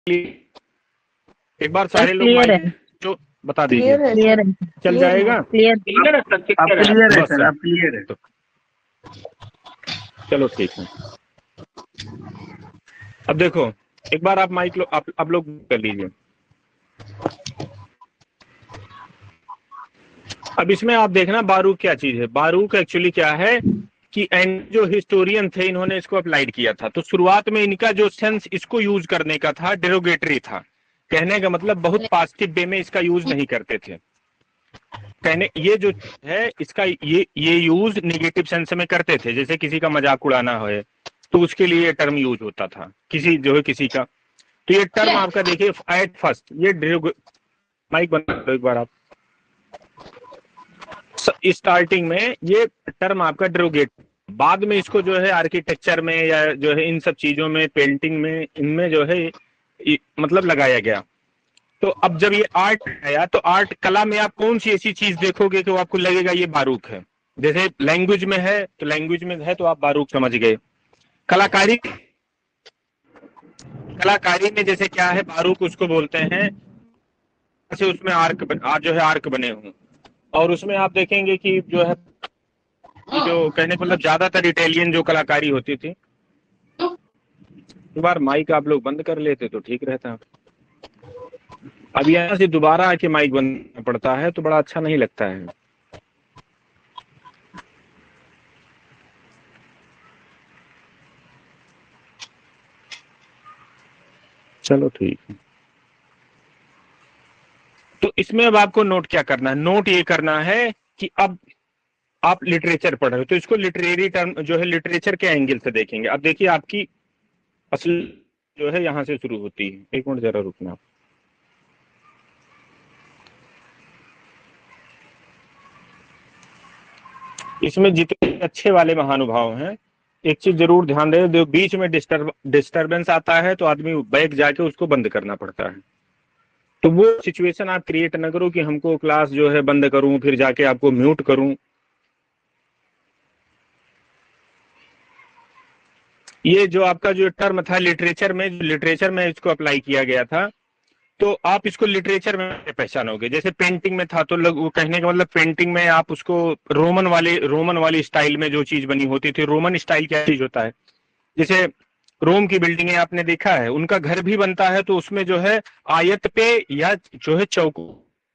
एक बार सारे लोग क्लियर है, माइक जो बता दीजिए, क्लियर है, चल जाएगा। क्लियर क्लियर है सर, बस सर, सर, अब क्लियर है। तो चलो ठीक है। अब देखो, एक बार आप माइक आप लोग कर लीजिए। अब इसमें आप देखना बारूक क्या चीज है। बारूक एक्चुअली क्या है कि एंड जो हिस्टोरियन थे इन्होंने इसको अप्लाइड किया था। तो शुरुआत में इनका जो सेंस इसको यूज करने का था डेरोगेटरी था। कहने का मतलब बहुत पॉजिटिव वे में इसका यूज नहीं करते थे। कहने ये जो है इसका ये यूज निगेटिव सेंस में करते थे। जैसे किसी का मजाक उड़ाना है तो उसके लिए ये टर्म यूज होता था, किसी जो है किसी का। तो ये टर्म आपका देखिए एट फर्स्ट ये माइक बंद करो एक बार आप। स्टार्टिंग में ये टर्म आपका डेरोगेट, बाद में इसको जो है आर्किटेक्चर में या जो है इन सब चीजों में, पेंटिंग में, इनमें जो है मतलब लगाया गया। तो अब जब ये आर्ट आया तो आर्ट कला में आप कौन सी ऐसी चीज देखोगे कि वो आपको लगेगा ये बारूक है। जैसे लैंग्वेज में है तो लैंग्वेज में है तो आप बारूक समझ गए। कलाकारी में जैसे क्या है बारूक उसको बोलते हैं, जैसे उसमें जो है आर्क बने हों। और उसमें आप देखेंगे कि जो है जो कहने को मतलब ज्यादातर इटालियन जो कलाकारी होती थी। एक बार माइक आप लोग बंद कर लेते तो ठीक रहता। अब यहाँ से दोबारा आके माइक बंद करना पड़ता है तो बड़ा अच्छा नहीं लगता है। चलो ठीक है। तो इसमें अब आपको नोट क्या करना है, नोट ये करना है कि अब आप लिटरेचर पढ़ रहे हो तो इसको लिटरेरी टर्म जो है लिटरेचर के एंगल से देखेंगे। अब देखिए आपकी असल जो है यहां से शुरू होती है। एक मिनट जरा रुकना। इसमें जितने अच्छे वाले महानुभाव हैं एक चीज जरूर ध्यान दें, जो बीच में डिस्टरबेंस आता है तो आदमी बैक जाके उसको बंद करना पड़ता है। तो वो सिचुएशन आप क्रिएट ना करो कि हमको क्लास जो है बंद करूं फिर जाके आपको म्यूट करूं। ये जो आपका जो टर्म था लिटरेचर में इसको अप्लाई किया गया था। तो आप इसको लिटरेचर में पहचानोगे। जैसे पेंटिंग में था तो वो कहने का मतलब पेंटिंग में आप उसको रोमन वाली स्टाइल में जो चीज बनी होती थी। रोमन स्टाइल क्या चीज होता है, जैसे रोम की बिल्डिंगें आपने देखा है, उनका घर भी बनता है तो उसमें जो है आयत पे या जो है चौकों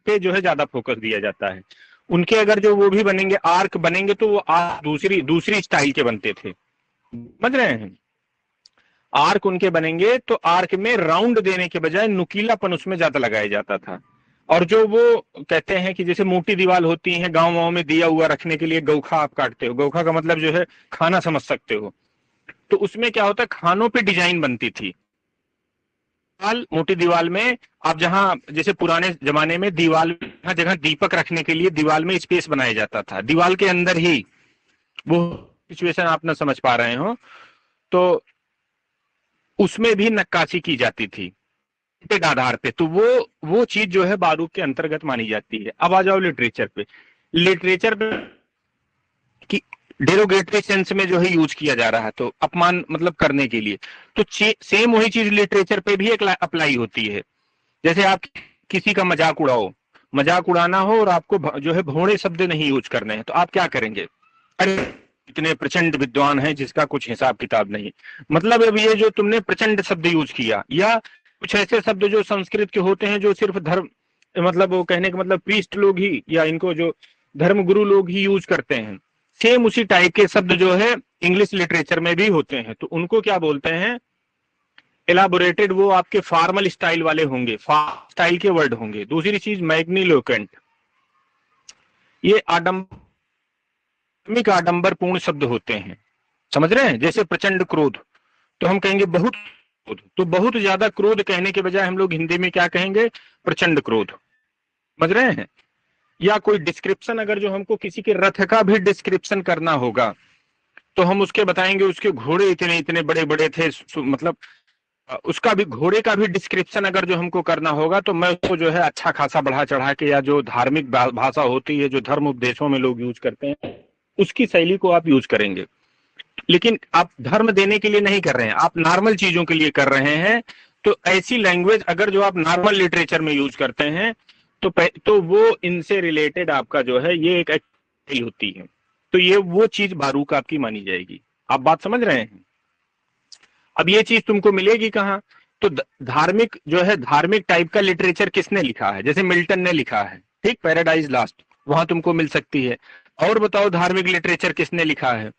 पे जो है ज्यादा फोकस दिया जाता है। उनके अगर जो वो भी बनेंगे आर्क बनेंगे तो वो आर्क दूसरी स्टाइल के बनते थे, समझ रहे हैं। आर्क उनके बनेंगे तो आर्क में राउंड देने के बजाय नुकीलापन उसमें ज्यादा लगाया जाता था। और जो वो कहते हैं कि जैसे मोटी दीवार होती है गांव में दिया हुआ रखने के लिए, गौखा आप काटते हो, गौखा का मतलब जो है खाना समझ सकते हो। तो उसमें क्या होता है खानों पे डिजाइन बनती थी। मोटी दीवार में आप जहां जैसे पुराने जमाने में दीवार जगह दीपक रखने के लिए दीवार में स्पेस बनाया जाता था, दीवार के अंदर ही वो सिचुएशन आप ना समझ पा रहे हो तो उसमें भी नक्काशी की जाती थी के आधार पे। तो वो चीज जो है बारूक के अंतर्गत मानी जाती है। अब आ जाओ लिटरेचर पे। लिटरेचर पे कि डेरोगेटरी सेंस में जो है यूज किया जा रहा है तो अपमान मतलब करने के लिए। तो सेम वही चीज लिटरेचर पे भी अप्लाई होती है। जैसे आप किसी का मजाक उड़ाओ, मजाक उड़ाना हो और आपको जो है भोड़े शब्द नहीं यूज करने हैं तो आप क्या करेंगे, अरे इतने प्रचंड विद्वान हैं जिसका कुछ हिसाब किताब नहीं। मतलब अब ये जो तुमने प्रचंड शब्द यूज किया या कुछ ऐसे शब्द जो संस्कृत के होते हैं जो सिर्फ धर्म मतलब वो कहने का मतलब प्रीस्ट लोग ही या इनको जो धर्म गुरु लोग ही यूज करते हैं, सेम उसी टाइप के शब्द जो है इंग्लिश लिटरेचर में भी होते हैं। तो उनको क्या बोलते हैं, एलाबोरेटेड, वो आपके फॉर्मल स्टाइल वाले होंगे, स्टाइल के वर्ड होंगे। दूसरी चीज मैग्निलोकेंट, ये आडंबरपूर्ण शब्द होते हैं, समझ रहे हैं। जैसे प्रचंड क्रोध तो हम कहेंगे बहुत क्रोध, तो बहुत ज्यादा क्रोध कहने के बजाय हम लोग हिंदी में क्या कहेंगे, प्रचंड क्रोध, समझ रहे हैं। या कोई डिस्क्रिप्शन, अगर जो हमको किसी के रथ का भी डिस्क्रिप्शन करना होगा तो हम उसके बताएंगे उसके घोड़े इतने इतने बड़े बड़े थे, मतलब उसका भी घोड़े का भी डिस्क्रिप्शन अगर जो हमको करना होगा तो मैं उसको जो है अच्छा खासा बढ़ा चढ़ा के, या जो धार्मिक भाषा होती है जो धर्म उपदेशों में लोग यूज करते हैं उसकी शैली को आप यूज करेंगे। लेकिन आप धर्म देने के लिए नहीं कर रहे हैं, आप नॉर्मल चीजों के लिए कर रहे हैं तो ऐसी लैंग्वेज अगर जो आप नॉर्मल लिटरेचर में यूज करते हैं तो वो इनसे रिलेटेड आपका जो है ये एक एक्टिविटी होती है, तो ये वो चीज बारूक आपकी मानी जाएगी। आप बात समझ रहे हैं? अब ये चीज तुमको मिलेगी कहाँ? तो धार्मिक जो है, धार्मिक टाइप का लिटरेचर किसने लिखा है? जैसे मिल्टन ने लिखा है, ठीक, पैराडाइज लास्ट, वहां तुमको मिल सकती है। और बताओ धार्मिक लिटरेचर किसने लिखा है?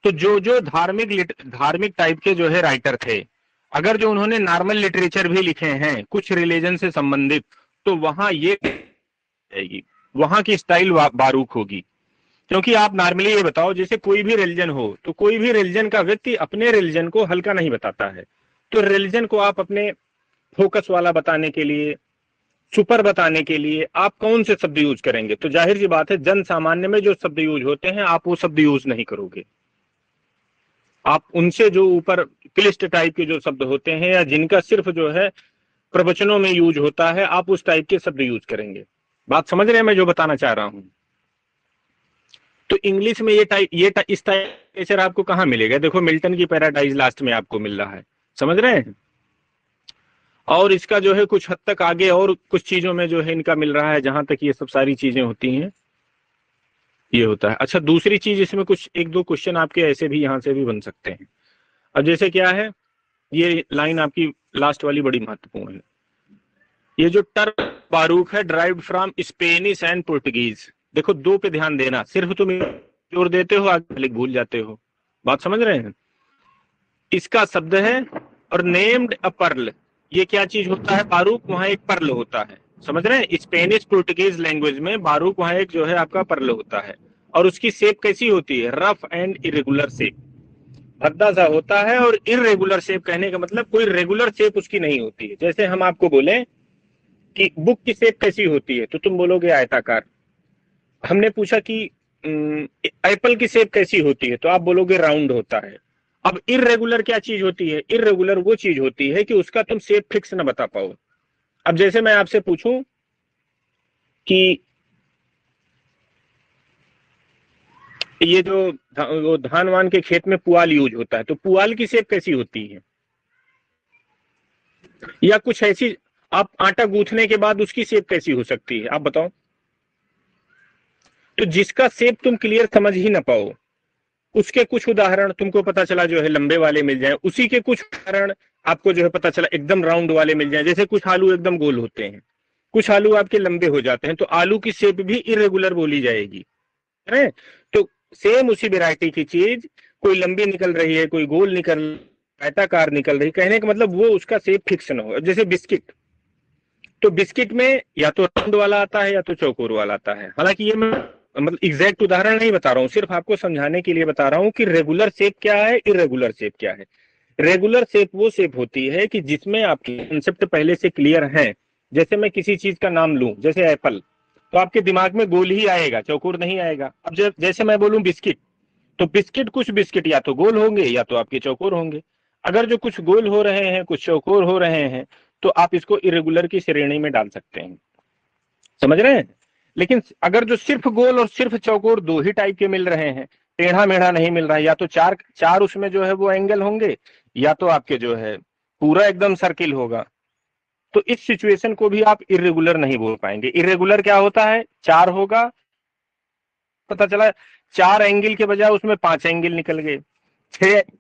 तो जो जो धार्मिक टाइप के जो है राइटर थे, अगर जो उन्होंने नॉर्मल लिटरेचर भी लिखे हैं कुछ रिलीजन से संबंधित, तो वहां ये आएगी, वहां की स्टाइल बारूक होगी। क्योंकि आप नॉर्मली ये बताओ, जैसे कोई भी रिलीजन हो तो कोई भी रिलीजन का व्यक्ति अपने रिलीजन को हल्का नहीं बताता है, तो रिलीजन को आप अपने फोकस वाला बताने के लिए, सुपर बताने के लिए आप कौन से शब्द यूज करेंगे? तो जाहिर सी बात है जन सामान्य में जो शब्द यूज होते हैं आप वो शब्द यूज नहीं करोगे। आप उनसे जो ऊपर क्लिष्ट टाइप के जो शब्द होते हैं या जिनका सिर्फ जो है प्रवचनों में यूज होता है, आप उस टाइप के शब्द यूज करेंगे। बात समझ रहे हैं मैं जो बताना चाह रहा हूं? तो इंग्लिश में इस टाइप आपको कहां मिलेगा? देखो मिल्टन की पैराडाइज लास्ट में आपको मिल रहा है, समझ रहे हैं? और इसका जो है कुछ हद तक आगे और कुछ चीजों में जो है इनका मिल रहा है, जहां तक ये सब सारी चीजें होती हैं ये होता है। अच्छा, दूसरी चीज इसमें कुछ एक दो क्वेश्चन आपके ऐसे भी यहां से भी बन सकते हैं। अब जैसे क्या है, ये लाइन आपकी लास्ट वाली बड़ी महत्वपूर्ण है। ये जो टर्म बारूक है derived from Spanish and Portuguese. देखो दो पे ध्यान देना, सिर्फ तुम जोर देते हो आगे भूल जाते हो। बात समझ रहे हैं? इसका शब्द है और नेम्ड अ पर्ल। ये क्या चीज होता है? बारूक वहां एक पर्ल होता है, समझ रहे हैं? स्पेनिश पुर्तगीज लैंग्वेज में बारूक वहां एक जो है आपका पर्ल होता है। और उसकी शेप कैसी होती है? रफ एंड इरेगुलर शेप, भद्दा सा होता है। और इरेगुलर शेप कहने का मतलब कोई रेगुलर शेप उसकी नहीं होती है। जैसे हम आपको बोले कि बुक की शेप कैसी होती है, तो तुम बोलोगे आयताकार। हमने पूछा कि एप्पल की शेप कैसी होती है, तो आप बोलोगे राउंड होता है। अब इरेगुलर क्या चीज होती है? इरेगुलर वो चीज होती है कि उसका तुम शेप फिक्स ना बता पाओ। अब जैसे मैं आपसे पूछूं कि ये जो वो धान वान के खेत में पुआल यूज होता है, तो पुआल की शेप कैसी होती है? या कुछ ऐसी, आप आटा गूंथने के बाद उसकी शेप कैसी हो सकती है, आप बताओ? तो जिसका शेप तुम क्लियर समझ ही ना पाओ, उसके कुछ उदाहरण तुमको पता चला जो है लंबे वाले मिल जाए, उसी के कुछ उदाहरण आपको जो है पता चला एकदम राउंड वाले मिल जाए। जैसे कुछ आलू एकदम गोल होते हैं, कुछ आलू आपके लंबे हो जाते हैं, तो आलू की शेप भी इरेगुलर बोली जाएगी, है? तो सेम उसी वैरायटी की चीज, कोई लंबी निकल रही है, कोई गोल निकल, आयताकार निकल रही, कहने का मतलब वो उसका शेप फिक्स ना हो। जैसे बिस्किट, तो बिस्किट में या तो राउंड वाला आता है या तो चौकोर वाला आता है। हालांकि ये मैं मतलब एग्जैक्ट उदाहरण नहीं बता रहा हूँ, सिर्फ आपको समझाने के लिए बता रहा हूँ कि रेगुलर शेप क्या है, इरेगुलर शेप क्या है। रेगुलर शेप वो शेप होती है कि जिसमें आपके कंसेप्ट पहले से क्लियर है। जैसे मैं किसी चीज का नाम लूं, जैसे एप्पल, तो आपके दिमाग में गोल ही आएगा, चौकोर नहीं आएगा। अब जैसे मैं बोलूं बिस्किट, तो बिस्किट, कुछ बिस्किट या तो गोल होंगे या तो आपके चौकोर होंगे। अगर जो कुछ गोल हो रहे हैं कुछ चौकोर हो रहे हैं, तो आप इसको इरेगुलर की श्रेणी में डाल सकते हैं, समझ रहे हैं? लेकिन अगर जो सिर्फ गोल और सिर्फ चौकोर दो ही टाइप के मिल रहे हैं, टेढ़ा मेढ़ा नहीं मिल रहा है, या तो चार उसमें जो है वो एंगल होंगे, या तो आपके जो है पूरा एकदम सर्किल होगा, तो इस सिचुएशन को भी आप इरेगुलर नहीं बोल पाएंगे। इरेगुलर क्या होता है? चार होगा, पता चला चार एंगल के बजाय उसमें 5 एंगल निकल गए,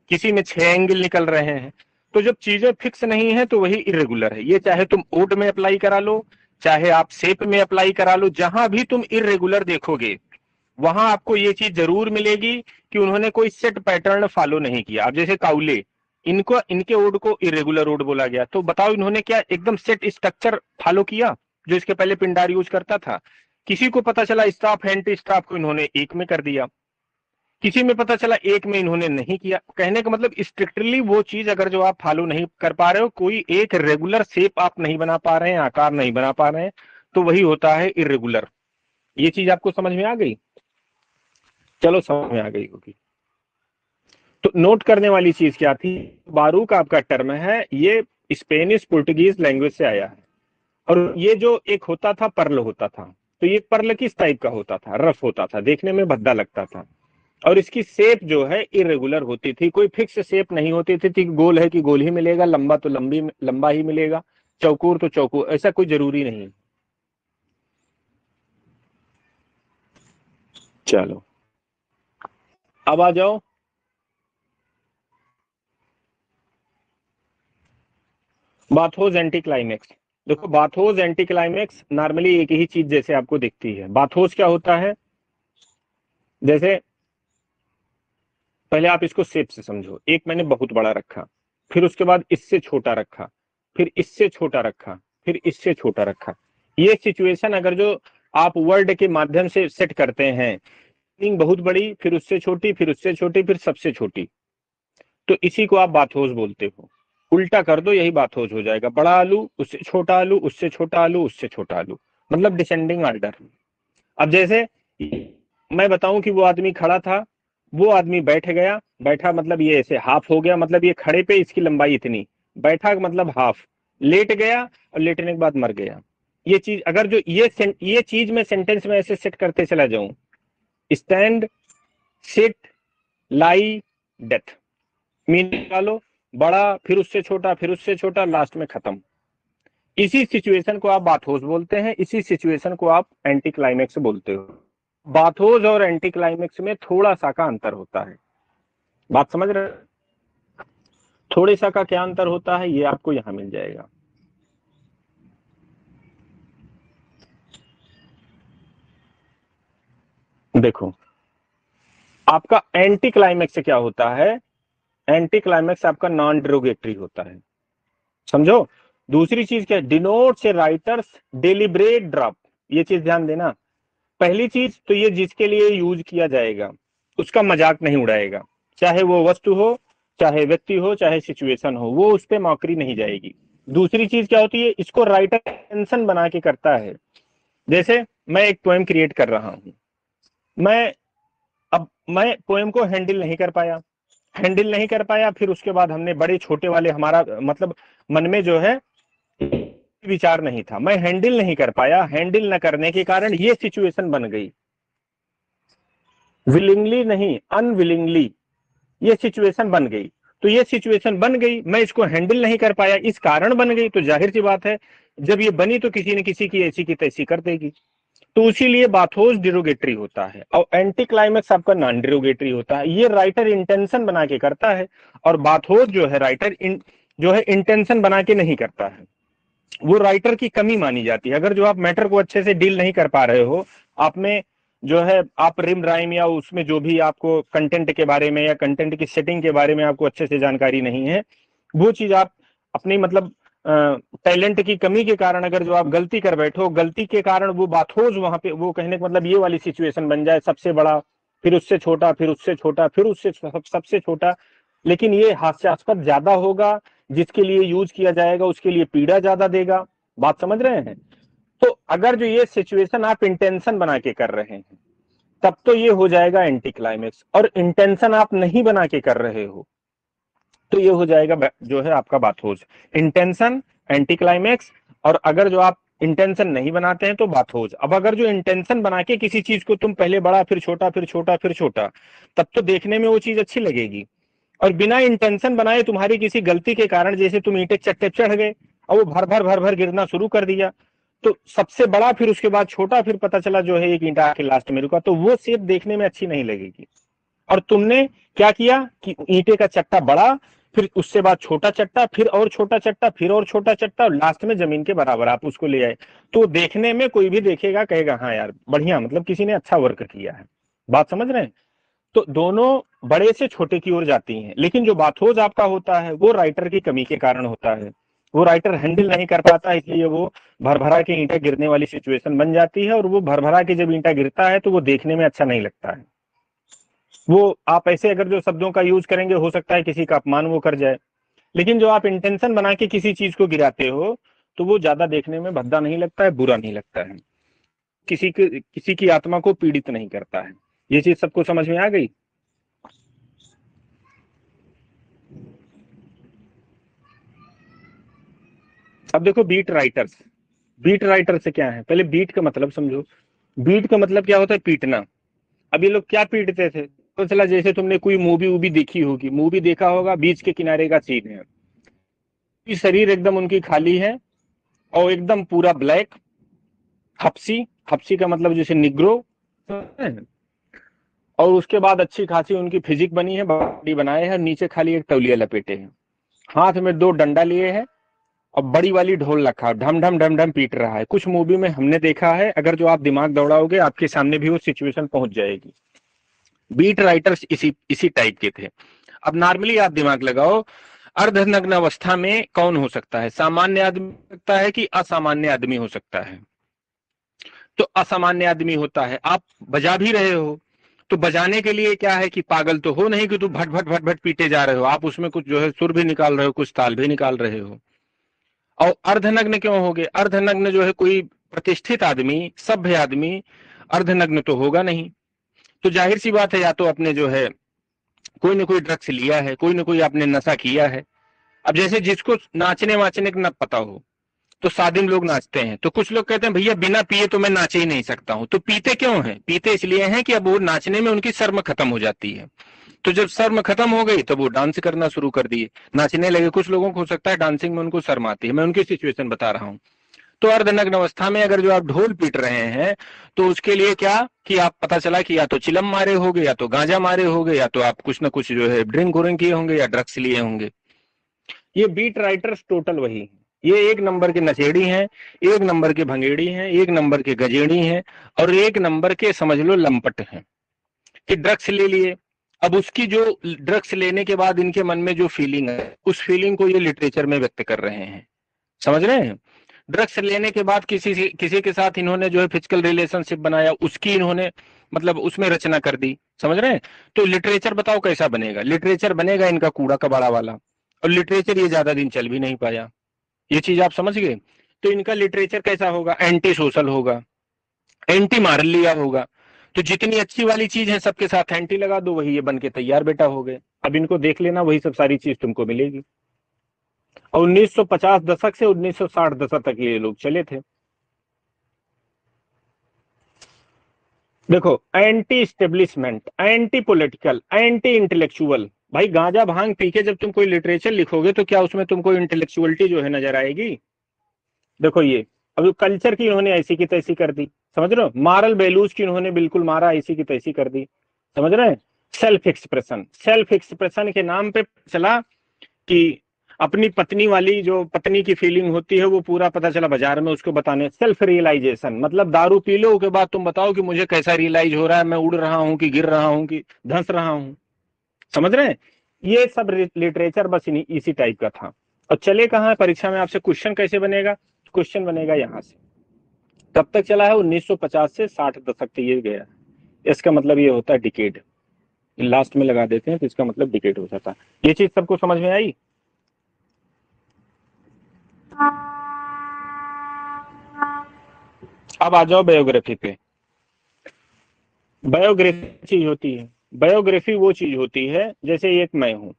किसी में 6 एंगल निकल रहे हैं। तो जब चीजें फिक्स नहीं है तो वही इरेगुलर है। ये चाहे तुम ओड में अप्लाई करा लो, चाहे आप शेप में अप्लाई करा लो, जहां भी तुम इरेगुलर देखोगे वहां आपको ये चीज जरूर मिलेगी कि उन्होंने कोई सेट पैटर्न फॉलो नहीं किया। अब जैसे काउले, इनके ओड को इरेगुलर ओड बोला गया, तो बताओ इन्होंने क्या एकदम सेट स्ट्रक्चर फॉलो किया जो इसके पहले पिंडार यूज करता था? किसी को पता चला स्टाफ एंटी स्टाफ को इन्होंने एक में कर दिया, किसी में पता चला एक में इन्होंने नहीं किया। कहने का मतलब स्ट्रिक्टली वो चीज अगर जो आप फॉलो नहीं कर पा रहे हो, कोई एक रेगुलर शेप आप नहीं बना पा रहे हैं, आकार नहीं बना पा रहे हैं, तो वही होता है इरेगुलर। ये चीज आपको समझ में आ गई? चलो समझ में आ गई होगी। तो नोट करने वाली चीज क्या थी? बारूक आपका टर्म है, ये स्पेनिश पुर्तगीज लैंग्वेज से आया है। और ये जो एक होता था पर्ल होता था, तो ये पर्ल किस टाइप का होता था? रफ होता था, देखने में भद्दा लगता था। और इसकी शेप जो है इरेगुलर होती थी, कोई फिक्स शेप नहीं होती थी, गोल है कि गोल ही मिलेगा, लंबा तो लंबा ही मिलेगा, चौकोर तो चौकोर, ऐसा कोई जरूरी नहीं। चलो अब आ जाओ बाथोस एंटी क्लाइमेक्स। देखो बाथोस एंटी क्लाइमेक्स नॉर्मली एक ही चीज जैसे आपको दिखती है। बाथोस क्या होता है, जैसे पहले आप इसको शेप से समझो, एक मैंने बहुत बड़ा रखा, फिर उसके बाद इससे छोटा रखा, फिर इससे छोटा रखा, फिर इससे छोटा रखा। ये सिचुएशन अगर जो आप वर्ड के माध्यम से सेट करते हैं, बहुत बड़ी, फिर उससे छोटी, फिर उससे छोटी, फिर सबसे छोटी, तो इसी को आप बाथोस बोलते हो। उल्टा कर दो, यही बाथोस हो जाएगा, बड़ा आलू, उससे छोटा आलू, उससे छोटा आलू, उससे छोटा आलू, मतलब डिसेंडिंग ऑर्डर। अब जैसे मैं बताऊं कि वो आदमी खड़ा था, वो आदमी बैठ गया, बैठा मतलब ये ऐसे हाफ हो गया, मतलब ये खड़े पे इसकी लंबाई इतनी, बैठा मतलब हाफ, लेट गया और लेटने के बाद मर गया। ये चीज अगर जो ये चीज मैं सेंटेंस में ऐसे सेट करते चला जाऊं, स्टैंड, सिट, लाई, डेथ, मीन निकालो, बड़ा, फिर उससे छोटा, फिर उससे छोटा, लास्ट में खत्म। इसी सिचुएशन को आप बाथोस बोलते हैं, इसी सिचुएशन को आप एंटी क्लाइमेक्स बोलते हो। बाथोस और एंटी क्लाइमेक्स में थोड़ा सा का अंतर होता है, बात समझ रहे? थोड़े सा का क्या अंतर होता है ये आपको यहां मिल जाएगा। देखो आपका एंटी क्लाइमेक्स क्या होता है, एंटी क्लाइमेक्स आपका नॉन डिरोगेटरी होता है, समझो। दूसरी चीज क्या, डिनोट्स ए राइटर्स डेलिब्रेट ड्रॉप, ये चीज ध्यान देना। पहली चीज तो ये जिसके लिए यूज किया जाएगा उसका मजाक नहीं उड़ाएगा, चाहे वो वस्तु हो, चाहे व्यक्ति हो, चाहे सिचुएशन हो, वो उस पर मौकरी नहीं जाएगी। दूसरी चीज क्या होती है, इसको राइटर टेंशन बना के करता है। जैसे मैं एक पोएम क्रिएट कर रहा हूं, मैं अब मैं पोएम को हैंडल नहीं कर पाया, हैंडल नहीं कर पाया, फिर उसके बाद हमने बड़े छोटे वाले, हमारा मतलब मन में जो है विचार नहीं था, मैं हैंडल नहीं कर पाया, हैंडल न करने के कारण ये सिचुएशन बन गई, विलिंगली नहीं अनविलिंगली ये सिचुएशन बन गई। तो ये सिचुएशन बन गई, मैं इसको हैंडल नहीं कर पाया, इस कारण बन गई, तो जाहिर सी बात है जब ये बनी तो किसी न किसी की ऐसी की तैसी कर देगी। तो इसीलिए बाथोस डिरोगेटरी होता है और एंटी क्लाइमेक्स आपका नॉन डिरोगेटरी होता है, ये राइटर इंटेंशन बना के करता है। और बाथोस जो है राइटर जो है इंटेंशन बना के नहीं करता है, वो राइटर की कमी मानी जाती है। अगर जो आप मैटर को अच्छे से डील नहीं कर पा रहे हो, आप में जो है आप रिम राइम या उसमें जो भी आपको कंटेंट के बारे में या कंटेंट की सेटिंग के बारे में आपको अच्छे से जानकारी नहीं है, वो चीज आप अपनी मतलब टैलेंट की कमी के कारण अगर जो आप गलती कर बैठो, गलती के कारण वो बाथोस वहां पे, वो कहने का मतलब ये वाली सिचुएशन बन जाए, सबसे बड़ा, फिर उससे छोटा, फिर उससे छोटा, फिर उससे सबसे छोटा, लेकिन ये हास्यास्पद ज्यादा होगा, जिसके लिए यूज किया जाएगा उसके लिए पीड़ा ज्यादा देगा। बात समझ रहे हैं? तो अगर जो ये सिचुएशन आप इंटेंशन बना के कर रहे हैं तब तो ये हो जाएगा एंटी क्लाइमेक्स, और इंटेंशन आप नहीं बना के कर रहे हो तो ये हो जाएगा जो है आपका बाथोस। इंटेंशन एंटी क्लाइमेक्स, और अगर जो आप इंटेंशन नहीं बनाते हैं तो बाथोस। अब अगर जो इंटेंशन बना के किसी चीज को तुम पहले बड़ा, फिर छोटा, फिर छोटा, फिर छोटा, तब तो देखने में वो चीज अच्छी लगेगी। और बिना इंटेंशन बनाए तुम्हारी किसी गलती के कारण, जैसे तुम ईंटे चट्टे चढ़ गए और वो भर भर भर भर गिरना शुरू कर दिया, तो सबसे बड़ा, फिर उसके बाद छोटा, फिर पता चला जो है एक ईंटा आके लास्ट में रुका, तो वो शेप देखने में अच्छी नहीं लगेगी। और तुमने क्या किया कि ईंटे का चट्टा बड़ा, फिर उससे बाद छोटा चट्टा, फिर और छोटा चट्टा, फिर और छोटा चट्टा, लास्ट में जमीन के बराबर आप उसको ले आए, तो देखने में कोई भी देखेगा कहेगा हाँ यार बढ़िया, मतलब किसी ने अच्छा वर्क किया है। बात समझ रहे हैं? तो दोनों बड़े से छोटे की ओर जाती हैं, लेकिन जो बाथोस आपका होता है वो राइटर की कमी के कारण होता है, वो राइटर हैंडल नहीं कर पाता, इसलिए वो भरभरा के ईंटा गिरने वाली सिचुएशन बन जाती है, और वो भरभरा के जब ईंटा गिरता है तो वो देखने में अच्छा नहीं लगता है। वो आप ऐसे अगर जो शब्दों का यूज करेंगे हो सकता है किसी का अपमान वो कर जाए, लेकिन जो आप इंटेंशन बना के किसी चीज को गिराते हो तो वो ज्यादा देखने में भद्दा नहीं लगता है, बुरा नहीं लगता है, किसी की आत्मा को पीड़ित नहीं करता है। ये चीज सबको समझ में आ गई? अब देखो बीट राइटर्स, बीट राइटर से क्या है, पहले बीट का मतलब समझो। बीट का मतलब क्या होता है, पीटना। अब ये लोग क्या पीटते थे, पता चला जैसे तुमने कोई मूवी वूवी देखी होगी, मूवी देखा होगा, बीच के किनारे का सीन है, शरीर एकदम उनकी खाली है और एकदम पूरा ब्लैक, हपसी, हपसी का मतलब जैसे निग्रो, और उसके बाद अच्छी खासी उनकी फिजिक बनी है, बॉडी बनाए है, नीचे खाली एक तौलिया लपेटे हैं, हाथ में 2 डंडा लिए है और बड़ी वाली ढोल रखा, ढम ढम ढम ढम पीट रहा है। कुछ मूवी में हमने देखा है, अगर जो आप दिमाग दौड़ाओगे आपके सामने भी वो सिचुएशन पहुंच जाएगी। बीट राइटर्स इसी टाइप के थे। अब नॉर्मली आप दिमाग लगाओ, अर्धनग्न अवस्था में कौन हो सकता है? सामान्य आदमी हो सकता है कि असामान्य आदमी हो सकता है? तो असामान्य आदमी होता है। आप बजा भी रहे हो तो बजाने के लिए क्या है कि पागल तो हो नहीं कि तू भट भट भट भट पीटे जा रहे हो, आप उसमें कुछ जो है सुर भी निकाल रहे हो, कुछ ताल भी निकाल रहे हो। और अर्धनग्न क्यों हो गए? अर्धनग्न जो है कोई प्रतिष्ठित आदमी, सभ्य आदमी अर्धनग्न तो होगा नहीं, तो जाहिर सी बात है या तो अपने जो है कोई ना कोई ड्रग्स लिया है, कोई ना कोई आपने नशा किया है। अब जैसे जिसको नाचने वाचने का न पता हो तो सादिम लोग नाचते हैं, तो कुछ लोग कहते हैं भैया बिना पिए तो मैं नाच ही नहीं सकता हूं। तो पीते क्यों हैं? पीते इसलिए हैं कि अब वो नाचने में उनकी शर्म खत्म हो जाती है। तो जब शर्म खत्म हो गई तो वो डांस करना शुरू कर दिए, नाचने लगे। कुछ लोगों को हो सकता है डांसिंग में उनको शर्म आती है, मैं उनकी सिचुएशन बता रहा हूं। तो अर्धनग्न अवस्था में अगर जो आप ढोल पीट रहे हैं तो उसके लिए क्या कि आप पता चला कि या तो चिलम मारे होंगे, या तो गांजा मारे होंगे, या तो आप कुछ ना कुछ जो है ड्रिंक व्रिंक किए होंगे या ड्रग्स लिए होंगे। ये बीट राइटर्स टोटल वही है। ये 1 नंबर के नशेड़ी हैं, 1 नंबर के भंगेड़ी हैं, 1 नंबर के गजेड़ी हैं, और 1 नंबर के समझ लो लंपट हैं कि ड्रग्स ले लिए। अब उसकी जो ड्रग्स लेने के बाद इनके मन में जो फीलिंग है, उस फीलिंग को ये लिटरेचर में व्यक्त कर रहे हैं। समझ रहे हैं? ड्रग्स लेने के बाद किसी के साथ इन्होंने जो है फिजिकल रिलेशनशिप बनाया, उसकी इन्होंने मतलब उसमें रचना कर दी। समझ रहे हैं? तो लिटरेचर बताओ कैसा बनेगा? लिटरेचर बनेगा इनका कूड़ा कबाड़ा वाला, और लिटरेचर ये ज्यादा दिन चल भी नहीं पाया। ये चीज आप समझ गए? तो इनका लिटरेचर कैसा होगा? एंटी सोशल होगा, एंटी मारलिया होगा। तो जितनी अच्छी वाली चीज है सबके साथ एंटी लगा दो, वही ये बन के तैयार बेटा हो गए। अब इनको देख लेना, वही सब सारी चीज तुमको मिलेगी। और 1950 दशक से 1960 दशक तक ये लोग चले थे। देखो, anti establishment, anti political, anti intellectual. भाई गांजा भांग पी के जब तुम कोई लिटरेचर लिखोगे तो क्या उसमें तुमको इंटेलेक्चुअलिटी जो है नजर आएगी? देखो ये अब कल्चर की इन्होंने ऐसी की तैसी कर दी, समझ रहे हो? मॉरल वैल्यूज की इन्होंने बिल्कुल मारा, ऐसी की तैसी कर दी। समझ रहे हैं? सेल्फ एक्सप्रेशन, सेल्फ एक्सप्रेशन के नाम पे चला कि अपनी पत्नी वाली जो पत्नी की फीलिंग होती है वो पूरा पता चला बाजार में उसको बताने। सेल्फ रियलाइजेशन मतलब दारू पी लो के बाद तुम बताओ कि मुझे कैसा रियलाइज हो रहा है, मैं उड़ रहा हूं कि गिर रहा हूं कि धंस रहा हूं। समझ रहे हैं? ये सब लिटरेचर बस इसी टाइप का था। और चले कहाँ? परीक्षा में आपसे क्वेश्चन कैसे बनेगा? क्वेश्चन बनेगा यहां से। कब तक चला है? 1950 से 60 दशक तक ये गया। इसका मतलब ये होता है डिकेड। लास्ट में लगा देते हैं तो इसका मतलब डिकेड हो जाता है। ये चीज सबको समझ में आई? अब आ जाओ बायोग्राफी पे। बायोग्राफी चीज होती है, बायोग्राफी वो चीज होती है जैसे एक मैं हूं,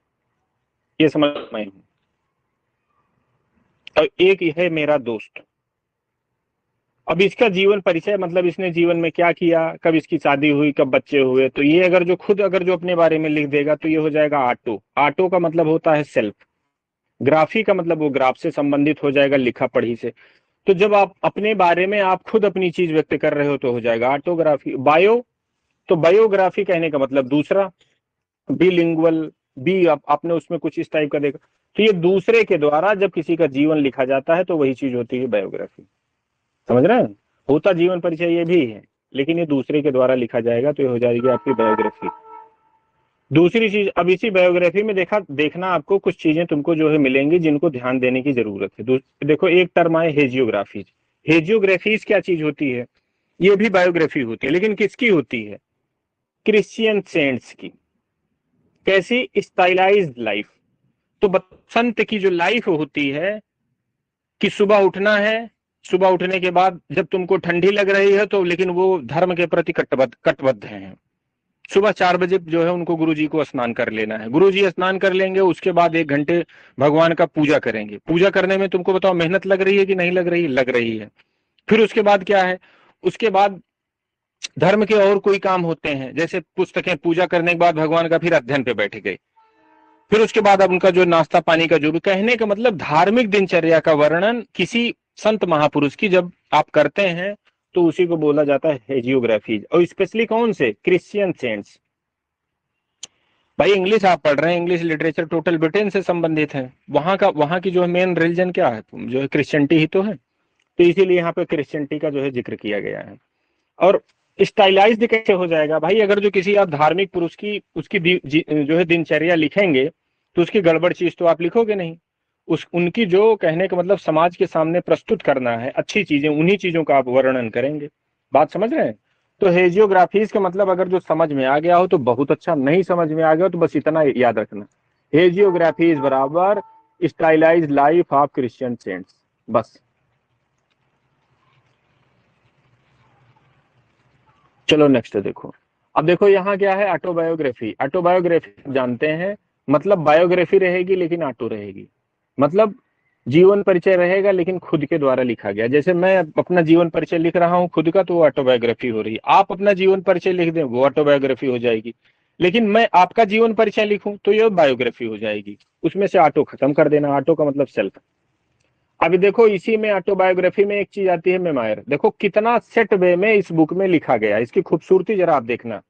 ये समझ, मैं हूं, और एक है मेरा दोस्त। अब इसका जीवन परिचय मतलब इसने जीवन में क्या किया, कब इसकी शादी हुई, कब बच्चे हुए, तो ये अगर जो खुद अगर जो अपने बारे में लिख देगा तो ये हो जाएगा ऑटो। ऑटो का मतलब होता है सेल्फ। ग्राफी का मतलब वो ग्राफ से संबंधित हो जाएगा, लिखा पढ़ी से। तो जब आप अपने बारे में आप खुद अपनी चीज व्यक्त कर रहे हो तो हो जाएगा ऑटोग्राफी। बायो, तो बायोग्राफी कहने का मतलब दूसरा, बिलिंगुअल, बी आपने उसमें कुछ इस टाइप का देखा। तो ये दूसरे के द्वारा जब किसी का जीवन लिखा जाता है तो वही चीज होती है बायोग्राफी। समझ रहे हैं? होता जीवन परिचय ये भी है, लेकिन ये दूसरे के द्वारा लिखा जाएगा तो ये हो जाएगी आपकी बायोग्राफी। दूसरी चीज, अब इसी बायोग्राफी में देखना आपको कुछ चीजें तुमको जो है मिलेंगी जिनको ध्यान देने की जरूरत है। देखो एक टर्म आए हेजियोग्राफीज। हेजियोग्राफीज क्या चीज होती है? ये भी बायोग्राफी होती है, लेकिन किसकी होती है? क्रिश्चियन सेंट्स की। कैसी? Stylised life. तो बसंत की जो लाइफ होती है कि सुबह उठना है, सुबह उठने के बाद जब तुमको ठंडी लग रही है तो लेकिन वो धर्म के प्रति कटबद्ध हैं। सुबह 4 बजे जो है उनको गुरुजी को स्नान कर लेना है, गुरुजी स्नान कर लेंगे, उसके बाद 1 घंटे भगवान का पूजा करेंगे। पूजा करने में तुमको बताओ मेहनत लग रही है कि नहीं लग रही? लग रही है। फिर उसके बाद क्या है? उसके बाद धर्म के और कोई काम होते हैं, जैसे पुस्तकें, पूजा करने के बाद भगवान का फिर अध्ययन पे बैठ गए, फिर उसके बाद अब उनका जो नाश्ता पानी का जो भी, कहने का मतलब धार्मिक दिनचर्या का वर्णन किसी संत महापुरुष की जब आप करते हैं तो उसी को बोला जाता है हेजियोग्राफी। और स्पेशली कौन से? Christian cents. भाई इंग्लिश आप पढ़ रहे हैं, इंग्लिश लिटरेचर टोटल ब्रिटेन से संबंधित है, वहां की जो मेन रिलीजन क्या है, जो है क्रिश्चियनिटी ही तो है। तो इसीलिए यहाँ पे क्रिश्चियनिटी का जो है जिक्र किया गया है। और स्टाइलाइज्ड कैसे हो जाएगा भाई? अगर जो किसी आप धार्मिक पुरुष की उसकी जो है दिनचर्या लिखेंगे तो उसकी गड़बड़ चीज तो आप लिखोगे नहीं। उनकी जो कहने का मतलब समाज के सामने प्रस्तुत करना है अच्छी चीजें, उन्हीं चीजों का आप वर्णन करेंगे। बात समझ रहे हैं? तो हेजियोग्राफीज का मतलब अगर जो समझ में आ गया हो तो बहुत अच्छा, नहीं समझ में आ गया हो तो बस इतना याद रखना, हेजियोग्राफीज बराबर stylised life of Christian saints, बस। चलो नेक्स्ट देखो। अब देखो यहाँ क्या है, ऑटोबायोग्राफी। ऑटोबायोग्राफी जानते हैं मतलब बायोग्राफी रहेगी लेकिन ऑटो रहेगी, मतलब जीवन परिचय रहेगा लेकिन खुद के द्वारा लिखा गया। जैसे मैं अपना जीवन परिचय लिख रहा हूँ खुद का तो वो ऑटोबायोग्राफी हो रही है, आप अपना जीवन परिचय लिख दें वो ऑटोबायोग्राफी हो जाएगी, लेकिन मैं आपका जीवन परिचय लिखूं तो ये बायोग्राफी हो जाएगी। उसमें से ऑटो खत्म कर देना, ऑटो का मतलब सेल्फ। अभी देखो इसी में ऑटोबायोग्राफी में एक चीज आती है मेमायर। देखो कितना सेट वे में इस बुक में लिखा गया, इसकी खूबसूरती जरा आप देखना।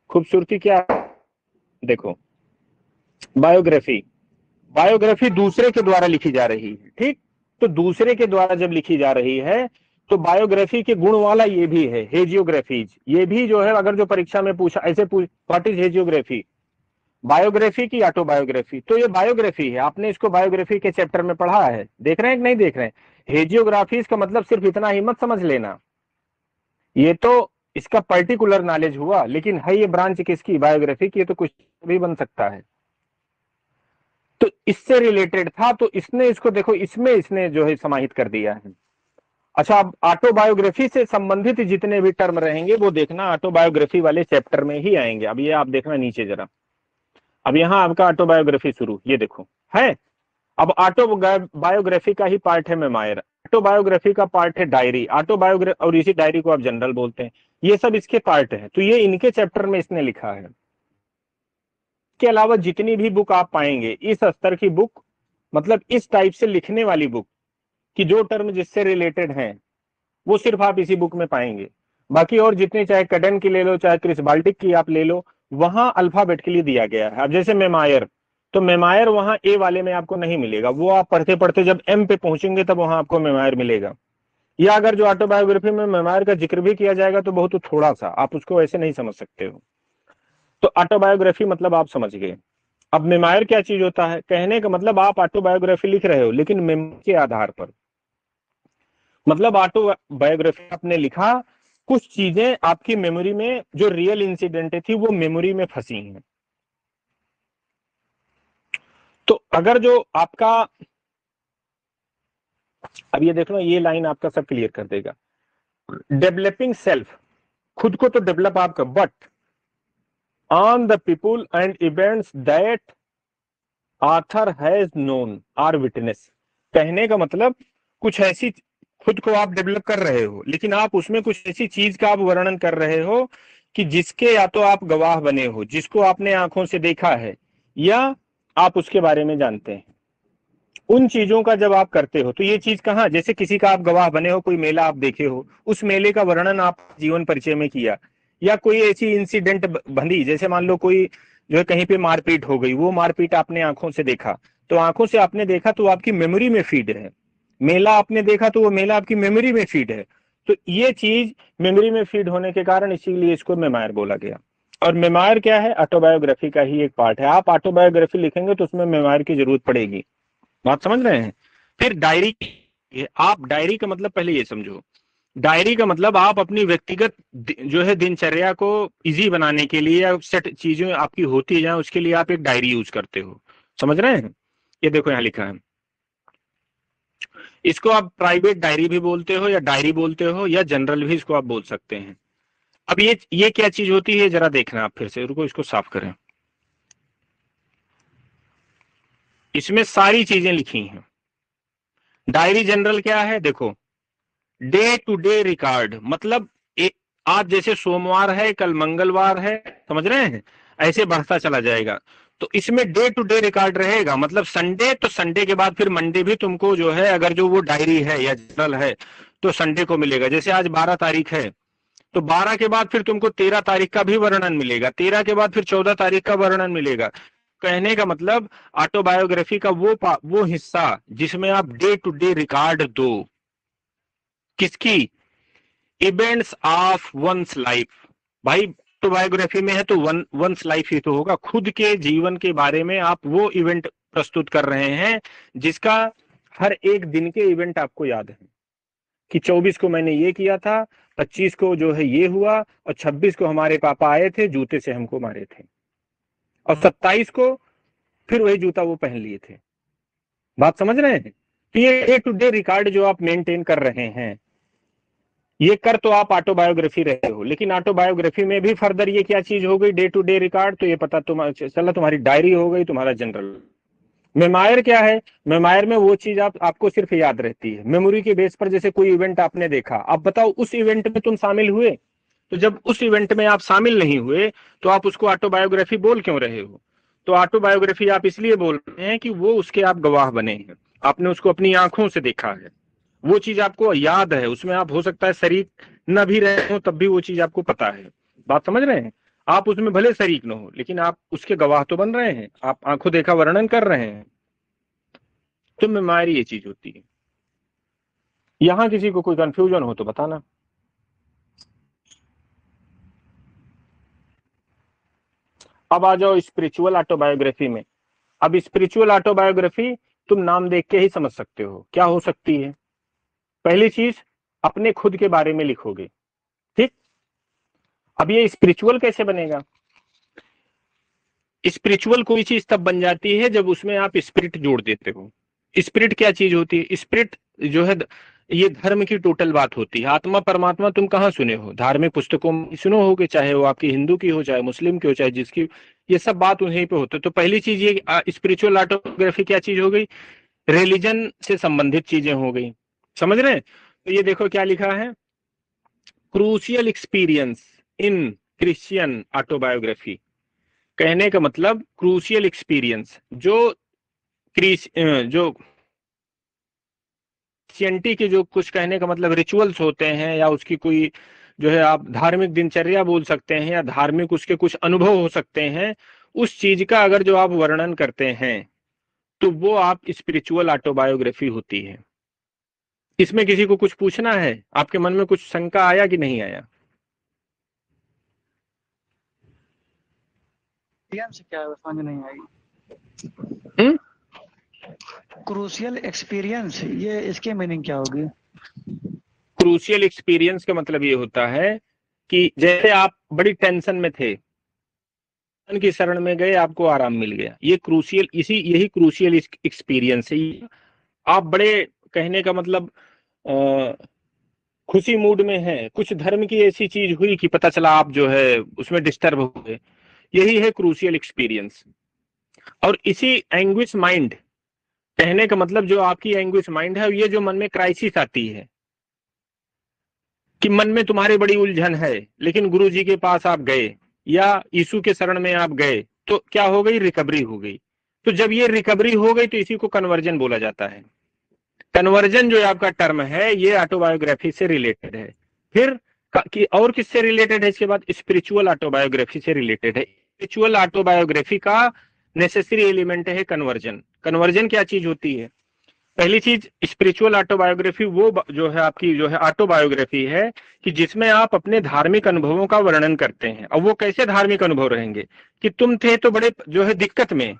खूबसूरती क्या? देखो बायोग्राफी, बायोग्राफी दूसरे के द्वारा लिखी जा रही है, ठीक? तो दूसरे के द्वारा जब लिखी जा रही है तो बायोग्राफी के गुण वाला ये भी है हेजियोग्राफीज। ये भी जो है अगर जो परीक्षा में पूछा ऐसे व्हाट इज हेजियोग्राफी, बायोग्राफी की ऑटोबायोग्राफी, तो ये बायोग्राफी है। आपने इसको बायोग्राफी के चैप्टर में पढ़ा है, देख रहे हैं कि नहीं देख रहे हैं? हेजियोग्राफीज का मतलब सिर्फ इतना ही मत समझ लेना, ये तो इसका पर्टिकुलर नॉलेज हुआ, लेकिन है ये ब्रांच किसकी? बायोग्राफी की। ये तो कुछ भी बन सकता है, तो इससे रिलेटेड था तो इसने इसको देखो इसमें इसने जो है समाहित कर दिया है। अच्छा, अब ऑटोबायोग्राफी से संबंधित जितने भी टर्म रहेंगे वो देखना ऑटोबायोग्राफी वाले चैप्टर में ही आएंगे। अब ये आप देखना नीचे जरा, अब यहाँ आपका ऑटोबायोग्राफी शुरू, ये देखो है। अब ऑटोबायोग्राफी का ही पार्ट है मेमायर, ऑटोबायोग्राफी का पार्ट है डायरी, ऑटोबायोग्राफी और इसी डायरी को आप जनरल बोलते हैं, ये सब इसके पार्ट है। तो ये इनके चैप्टर में इसने लिखा है। के अलावा जितनी भी बुक आप पाएंगे इस स्तर की बुक, मतलब इस टाइप से लिखने वाली बुक कि जो टर्म जिससे रिलेटेड हैं वो सिर्फ आप इसी बुक में पाएंगे। बाकी और जितने, चाहे कडेन की ले लो चाहे क्रिस बाल्टिक की आप ले लो, वहां अल्फाबेट के लिए दिया गया है। अब जैसे मेमायर, तो मेमायर वहां ए वाले में आपको नहीं मिलेगा, वो आप पढ़ते पढ़ते जब एम पे पहुंचेंगे तब वहां आपको मेमायर मिलेगा। या अगर जो ऑटोबायोग्राफी में मेमायर का जिक्र भी किया जाएगा तो बहुत थोड़ा सा, आप उसको ऐसे नहीं समझ सकते हो। तो ऑटोबायोग्राफी मतलब आप समझ गए। अब मेमायर क्या चीज होता है? कहने का मतलब आप ऑटोबायोग्राफी लिख रहे हो लेकिन मेमोरी के आधार पर, मतलब ऑटोबायोग्राफी आपने लिखा, कुछ चीजें आपकी मेमोरी में जो रियल इंसिडेंट थी वो मेमोरी में फंसी हैं। तो अगर जो आपका, अब ये देख लो ये लाइन आपका सब क्लियर कर देगा। डेवलपिंग सेल्फ, खुद को तो डेवलप आप कर, but on the people and events that author has known or witness. कहने का मतलब कुछ ऐसी, खुद को आप डेवलप कर रहे हो लेकिन आप उसमें कुछ ऐसी चीज का आप वर्णन कर रहे हो कि जिसके या तो आप गवाह बने हो, जिसको आपने आंखों से देखा है या आप उसके बारे में जानते हैं। उन चीजों का जब आप करते हो तो ये चीज कहाँ, जैसे किसी का आप गवाह बने हो, कोई मेला आप देखे हो, उस मेले का वर्णन आप जीवन परिचय में किया, या कोई ऐसी इंसिडेंट बंधी, जैसे मान लो कोई जो है कहीं पे मारपीट हो गई, वो मारपीट आपने आंखों से देखा, तो आंखों से आपने देखा तो आपकी मेमोरी में फीड है। मेला आपने देखा तो वो मेला आपकी मेमोरी में फीड है। तो ये चीज मेमोरी में फीड होने के कारण इसीलिए इसको मेमायर बोला गया। और मेमायर क्या है? ऑटोबायोग्राफी का ही एक पार्ट है। आप ऑटोबायोग्राफी लिखेंगे तो उसमें मेमायर की जरूरत पड़ेगी। बात समझ रहे हैं? फिर डायरी, आप डायरी का मतलब पहले ये समझो, डायरी का मतलब आप अपनी व्यक्तिगत जो है दिनचर्या को इजी बनाने के लिए या सेट चीजें आपकी होती जाए उसके लिए आप एक डायरी यूज करते हो। समझ रहे हैं? ये देखो यहाँ लिखा है, इसको आप प्राइवेट डायरी भी बोलते हो या डायरी बोलते हो या जनरल भी इसको आप बोल सकते हैं। अब ये क्या चीज होती है जरा देखना आप, फिर से रुको इसको साफ करें। इसमें सारी चीजें लिखी हैं। डायरी जनरल क्या है? देखो, डे टू डे रिकॉर्ड, मतलब आज जैसे सोमवार है, कल मंगलवार है, समझ रहे हैं, ऐसे बढ़ता चला जाएगा। तो इसमें डे टू डे रिकॉर्ड रहेगा, मतलब संडे तो संडे के बाद फिर मंडे भी तुमको जो है, अगर जो वो डायरी है या जर्नल है तो संडे को मिलेगा। जैसे आज 12 तारीख है तो 12 के बाद फिर तुमको 13 तारीख का भी वर्णन मिलेगा, 13 के बाद फिर 14 तारीख का वर्णन मिलेगा। कहने का मतलब ऑटोबायोग्राफी का वो हिस्सा जिसमें आप डे टू डे रिकॉर्ड दो, किसकी, इवेंट्स ऑफ वंस लाइफ। भाई ऑटोबायोग्राफी में है तो वंस लाइफ ही तो होगा, खुद के जीवन के बारे में आप वो इवेंट प्रस्तुत कर रहे हैं जिसका हर एक दिन के इवेंट आपको याद है कि 24 को मैंने ये किया था, 25 को जो है ये हुआ, और 26 को हमारे पापा आए थे, जूते से हमको मारे थे, और 27 को फिर वही जूता वो पहन लिए थे। बात समझ रहे हैं? तो ये डे टू डे रिकॉर्ड जो आप मेंटेन कर रहे हैं, ये कर तो आप ऑटोबायोग्राफी रहे हो, लेकिन ऑटोबायोग्राफी में भी फर्दर ये क्या चीज हो गई, डे टू डे रिकॉर्ड, तो ये पता चला तुम्हारी डायरी हो गई, तुम्हारा जनरल। मेमायर क्या है? मेमायर में वो चीज आपको सिर्फ याद रहती है, मेमोरी के बेस पर। जैसे कोई इवेंट आपने देखा, अब बताओ उस इवेंट में तुम शामिल हुए? तो जब उस इवेंट में आप शामिल नहीं हुए तो आप उसको ऑटोबायोग्राफी बोल क्यों रहे हो? तो ऑटोबायोग्राफी आप इसलिए बोल रहे हैं कि वो उसके आप गवाह बने हैं, आपने उसको अपनी आंखों से देखा है, वो चीज आपको याद है, उसमें आप हो सकता है शरीक न भी रहे हो तब भी वो चीज आपको पता है। बात समझ रहे हैं? आप उसमें भले शरीक न हो लेकिन आप उसके गवाह तो बन रहे हैं, आप आंखों देखा वर्णन कर रहे हैं। तो मेमोरी ये चीज होती है। यहां किसी को कोई कंफ्यूजन हो तो बताना। अब आ जाओ स्पिरिचुअल ऑटोबायोग्राफी में। अब स्पिरिचुअल ऑटोबायोग्राफी तुम नाम देख के ही समझ सकते हो क्या हो सकती है। पहली चीज, अपने खुद के बारे में लिखोगे, ठीक। अब ये स्पिरिचुअल कैसे बनेगा? स्पिरिचुअल कोई चीज तब बन जाती है जब उसमें आप स्पिरिट जोड़ देते हो। स्पिरिट क्या चीज होती है? स्पिरिट जो है ये धर्म की टोटल बात होती है। आत्मा परमात्मा तुम कहाँ सुने हो? धार्मिक पुस्तकों में सुनो होगे, चाहे वो आपकी हिंदू की हो, चाहे मुस्लिम की हो, चाहे जिसकी, ये सब बात उन्हीं पे होती है। तो पहली चीज ये स्पिरिचुअल ऑटोग्राफी क्या चीज हो गई? रिलीजन से संबंधित चीजें हो गई। समझ रहे हैं? तो ये देखो क्या लिखा है, crucial experience in Christian autobiography. कहने का मतलब क्रूशियल एक्सपीरियंस जो जो क्रिश्चियनिटी के जो कुछ, कहने का मतलब रिचुअल्स होते हैं, या उसकी कोई जो है आप धार्मिक दिनचर्या बोल सकते हैं, या धार्मिक उसके कुछ अनुभव हो सकते हैं, उस चीज का अगर जो आप वर्णन करते हैं तो वो आप स्पिरिचुअल ऑटोबायोग्राफी होती है। इसमें किसी को कुछ पूछना है? आपके मन में कुछ शंका आया कि नहीं आया? से क्या है, समझ नहीं आई। क्रूशियल एक्सपीरियंस, ये इसके मीनिंग क्या होगी? क्रूशियल एक्सपीरियंस का मतलब ये होता है कि जैसे आप बड़ी टेंशन में थे, की शरण में गए, आपको आराम मिल गया, ये क्रूशियल, यही क्रूशियल एक्सपीरियंस है। आप बड़े, कहने का मतलब खुशी मूड में हैं, कुछ धर्म की ऐसी चीज हुई कि पता चला आप जो है उसमें डिस्टर्ब हो गए, यही है क्रूशियल एक्सपीरियंस। और इसी एंग्विश माइंड, कहने का मतलब जो आपकी एंग्विश माइंड है, ये जो मन में क्राइसिस आती है कि मन में तुम्हारी बड़ी उलझन है, लेकिन गुरु जी के पास आप गए या यीशु के शरण में आप गए, तो क्या हो गई? रिकवरी हो गई। तो जब ये रिकवरी हो गई तो इसी को कन्वर्जन बोला जाता है। कन्वर्जन जो आपका टर्म है ये ऑटोबायोग्राफी से रिलेटेड है। फिर कि और किससे रिलेटेड है? इसके बाद स्पिरिचुअल ऑटोबायोग्राफी से रिलेटेड है। स्पिरिचुअल ऑटोबायोग्राफी का नेसेसरी एलिमेंट है कन्वर्जन। कन्वर्जन क्या चीज होती है? पहली चीज, स्पिरिचुअल ऑटोबायोग्राफी वो जो है आपकी जो है ऑटोबायोग्राफी है कि जिसमें आप अपने धार्मिक अनुभवों का वर्णन करते हैं। अब वो कैसे धार्मिक अनुभव रहेंगे कि तुम थे तो बड़े जो है दिक्कत में,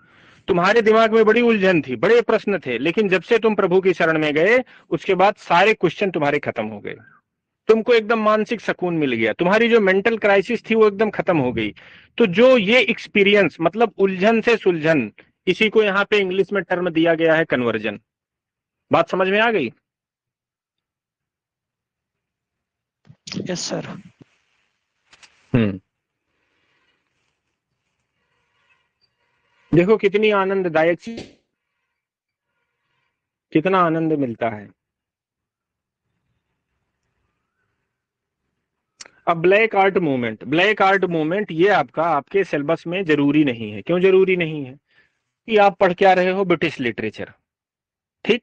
तुम्हारे दिमाग में बड़ी उलझन थी, बड़े प्रश्न थे, लेकिन जब से तुम प्रभु की शरण में गए उसके बाद सारे क्वेश्चन तुम्हारे खत्म हो गए, तुमको एकदम मानसिक सुकून मिल गया, तुम्हारी जो मेंटल क्राइसिस थी वो एकदम खत्म हो गई। तो जो ये एक्सपीरियंस, मतलब उलझन से सुलझन, इसी को यहाँ पे इंग्लिश में टर्म दिया गया है कन्वर्जन। बात समझ में आ गई? Yes sir. देखो कितनी आनंददायक चीज, कितना आनंद मिलता है। अब ब्लैक आर्ट मूवमेंट ये आपका आपके सिलेबस में जरूरी नहीं है। क्यों जरूरी नहीं है? कि आप पढ़ क्या रहे हो? British literature. ठीक,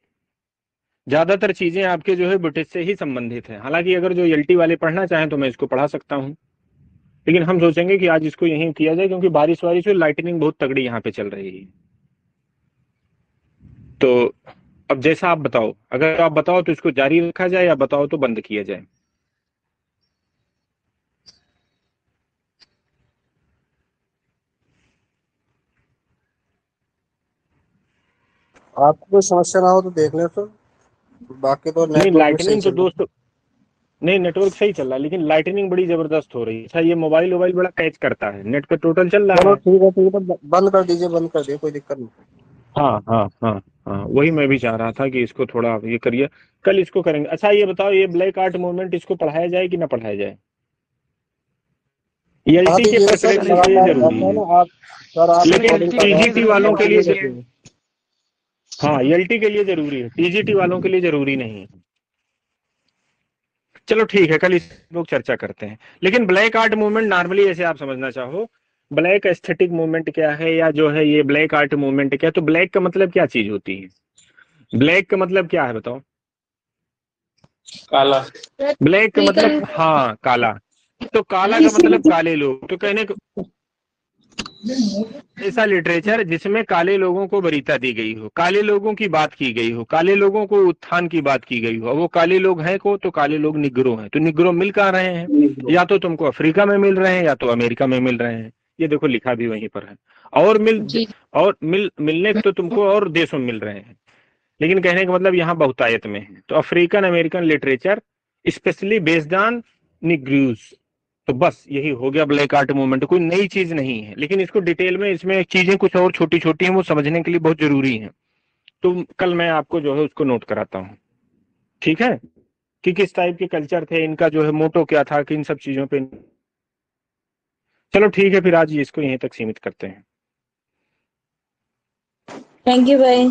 ज्यादातर चीजें आपके जो है ब्रिटिश से ही संबंधित है। हालांकि अगर जो एलटी वाले पढ़ना चाहें तो मैं इसको पढ़ा सकता हूं, लेकिन हम सोचेंगे कि आज इसको यहीं किया जाए, क्योंकि बारिश वारिश और लाइटनिंग बहुत तगड़ी यहाँ पे चल रही है। तो अब जैसा आप बताओ, अगर आप बताओ तो इसको जारी रखा जाए, या बताओ तो बंद किया जाए। आपको कोई समस्या ना हो तो देख ले, तो बाकी तो नहीं, नेटवर्क भी सही लाइटनिंग तो चल रहा दोस्त, नहीं नेटवर्क सही चल रहा है, लेकिन लाइटनिंग बड़ी जबरदस्त हो रही है। अच्छा, ये मोबाइल वोबाइल बड़ा कैच करता है, नेट पे टोटल चल है। रहा चलो है। ठीक है, ठीक है, तो बंद कर दीजिए, बंद कर दिए, कोई दिक्कत नहीं। हाँ हाँ हाँ हाँ, वही मैं भी चाह रहा था कि इसको थोड़ा ये करिए, कल इसको करेंगे। अच्छा ये बताओ, ये ब्लैक आर्ट मूवमेंट इसको पढ़ाया जाए कि ना पढ़ाया जाए? पढ़ा एलटी के दीजिए सर, प्रेपरेशन के लिए लगातार जरूरी ऐसा है है, ना आप। सर आप लेकिन रिकॉर्डिंग कर रहे टीजीटी वालों के लिए हैं। हाँ एलटी के लिए जरूरी है, टीजीटी वालों के लिए जरूरी नहीं है। चलो ठीक है, कल इस लोग चर्चा करते हैं। लेकिन ब्लैक आर्ट मूवमेंट नॉर्मली ऐसे आप समझना चाहो, ब्लैक एस्थेटिक मूवमेंट क्या है, या जो है ये ब्लैक आर्ट मूवमेंट क्या है, तो ब्लैक का मतलब क्या चीज होती है? ब्लैक का मतलब क्या है बताओ? काला। ब्लैक का मतलब, हाँ काला। तो काला का मतलब काले लोग, तो कहने को ऐसा लिटरेचर जिसमें काले लोगों को वरीयता दी गई हो, काले लोगों की बात की गई हो, काले लोगों को उत्थान की बात की गई हो। और वो काले लोग हैं को, तो काले लोग निग्रो हैं। तो निग्रो मिल कहाँ रहे हैं? या तो तुमको अफ्रीका में मिल रहे हैं, या तो अमेरिका में मिल रहे हैं। ये देखो लिखा भी वहीं पर है। और मिलने तो तुमको और देशों में मिल रहे हैं, लेकिन कहने का मतलब यहाँ बहुतायत में है। तो African American literature specially based on Negroes. तो बस यही हो गया ब्लैक आर्ट मूवमेंट, कोई नई चीज नहीं है, लेकिन इसको डिटेल में, इसमें चीजें कुछ और छोटी छोटी हैं, वो समझने के लिए बहुत जरूरी है। तो कल मैं आपको जो है उसको नोट कराता हूँ, ठीक है? कि किस टाइप के कल्चर थे, इनका जो है मोटो क्या था, कि इन सब चीजों पे। चलो ठीक है, फिर आज इसको यहीं तक सीमित करते हैं। थैंक यू भाई।